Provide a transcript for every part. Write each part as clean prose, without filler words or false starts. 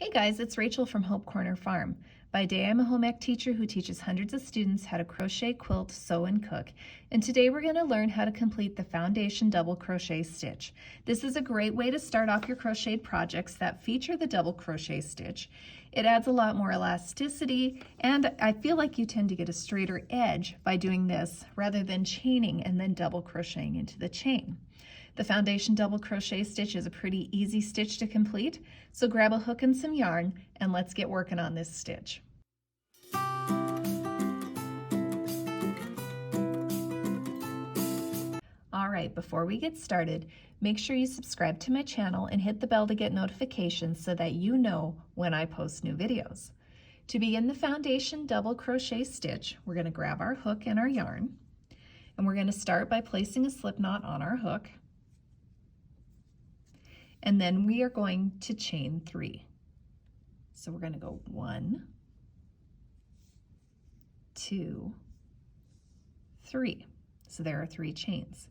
Hey guys, it's Rachel from Hope Corner Farm. By day, I'm a home ec teacher who teaches hundreds of students how to crochet, quilt, sew, and cook. And today we're going to learn how to complete the Foundation Double Crochet Stitch. This is a great way to start off your crocheted projects that feature the double crochet stitch. It adds a lot more elasticity, and I feel like you tend to get a straighter edge by doing this rather than chaining and then double crocheting into the chain. The Foundation Double Crochet Stitch is a pretty easy stitch to complete, so grab a hook and some yarn and let's get working on this stitch. Alright, before we get started, make sure you subscribe to my channel and hit the bell to get notifications so that you know when I post new videos. To begin the Foundation Double Crochet Stitch, we're going to grab our hook and our yarn, and we're going to start by placing a slip knot on our hook. And then we are going to chain 3. So we're going to go 1, 2, 3. So there are 3 chains.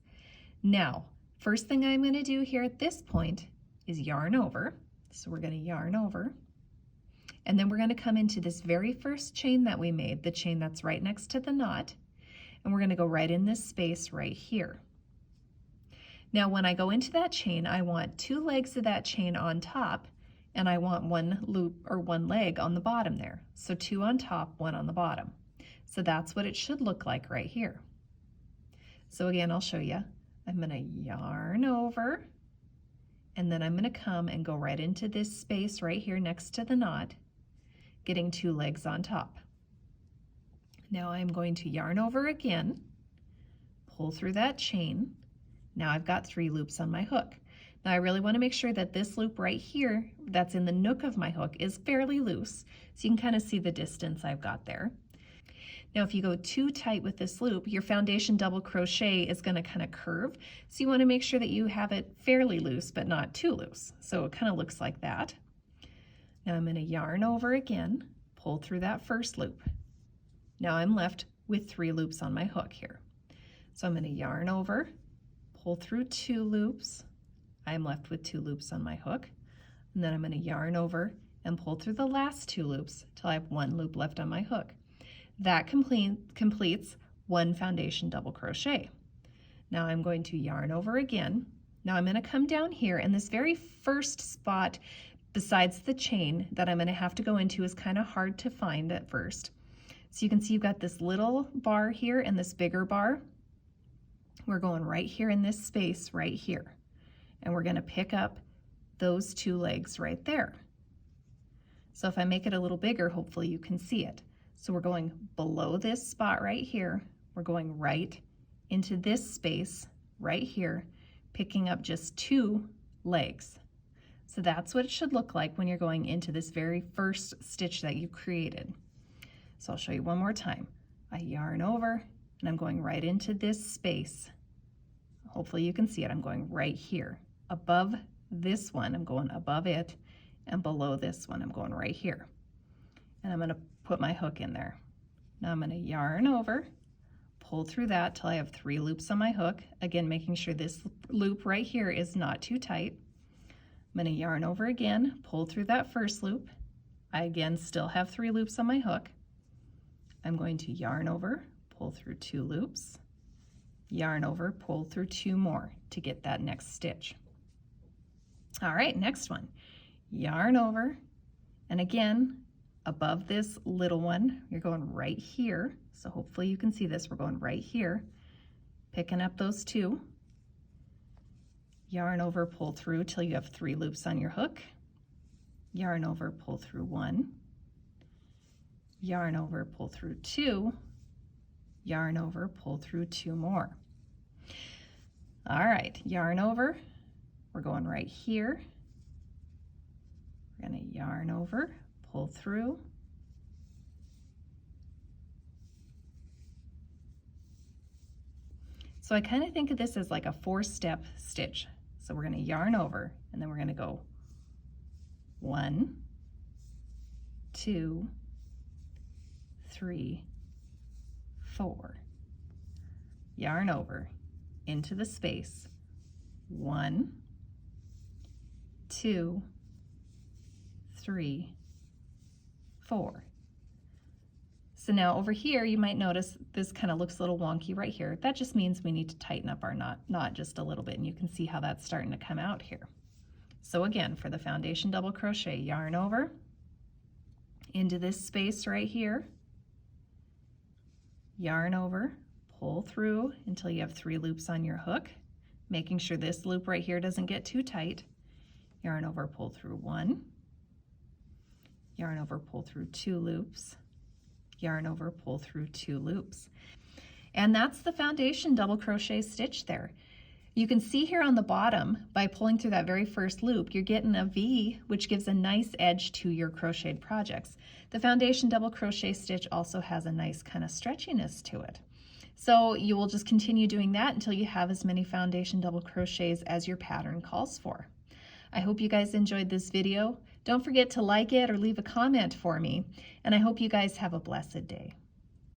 Now, first thing I'm going to do here at this point is yarn over. So we're going to yarn over. And then we're going to come into this very first chain that we made, the chain that's right next to the knot. And we're going to go right in this space right here. Now when I go into that chain, I want 2 legs of that chain on top, and I want 1 loop or 1 leg on the bottom there. So 2 on top, 1 on the bottom. So that's what it should look like right here. So again, I'll show you. I'm going to yarn over, and then I'm going to come and go right into this space right here next to the knot, getting 2 legs on top. Now I'm going to yarn over again, pull through that chain. Now I've got 3 loops on my hook. Now I really want to make sure that this loop right here that's in the nook of my hook is fairly loose, so you can kind of see the distance I've got there. Now if you go too tight with this loop, your Foundation Double Crochet is going to kind of curve, so you want to make sure that you have it fairly loose but not too loose. So it kind of looks like that. Now I'm going to yarn over again, pull through that first loop. Now I'm left with 3 loops on my hook here. So I'm going to yarn over, pull through 2 loops. I'm left with 2 loops on my hook. And then I'm going to yarn over and pull through the last 2 loops till I have 1 loop left on my hook. That completes 1 Foundation Double Crochet. Now I'm going to yarn over again. Now I'm going to come down here, and this very first spot besides the chain that I'm going to have to go into is kind of hard to find at first. So you can see you've got this little bar here and this bigger bar. We're going right here in this space right here, and we're going to pick up those 2 legs right there. So if I make it a little bigger, hopefully you can see it. So we're going below this spot right here, we're going right into this space right here, picking up just 2 legs. So that's what it should look like when you're going into this very first stitch that you created. So I'll show you one more time. I yarn over, and I'm going right into this space. Hopefully you can see it. I'm going right here. Above this one, I'm going above it, and below this one, I'm going right here. And I'm going to put my hook in there. Now I'm going to yarn over, pull through that till I have 3 loops on my hook. Again, making sure this loop right here is not too tight. I'm going to yarn over again, pull through that first loop. I again still have 3 loops on my hook. I'm going to yarn over, pull through 2 loops, yarn over, pull through 2 more to get that next stitch. All right, next one. Yarn over, and again, above this little one, you're going right here. So hopefully you can see this. We're going right here, picking up those 2. Yarn over, pull through till you have 3 loops on your hook. Yarn over, pull through 1. Yarn over, pull through 2. Yarn over, pull through 2 more. All right, yarn over, we're going right here. We're going to yarn over, pull through. So I kind of think of this as like a 4-step stitch. So we're going to yarn over, and then we're going to go 1, 2, 3, 4. Yarn over into the space. 1, 2, 3, 4. So now over here, you might notice this kind of looks a little wonky right here. That just means we need to tighten up our knot just a little bit, and you can see how that's starting to come out here. So again, for the foundation double crochet, yarn over into this space right here, yarn over, pull through until you have 3 loops on your hook, making sure this loop right here doesn't get too tight. Yarn over, pull through 1, yarn over, pull through 2 loops, yarn over, pull through 2 loops. And that's the foundation double crochet stitch there. You can see here on the bottom, by pulling through that very first loop, you're getting a V, which gives a nice edge to your crocheted projects. The foundation double crochet stitch also has a nice kind of stretchiness to it. So you will just continue doing that until you have as many foundation double crochets as your pattern calls for. I hope you guys enjoyed this video. Don't forget to like it or leave a comment for me, and I hope you guys have a blessed day.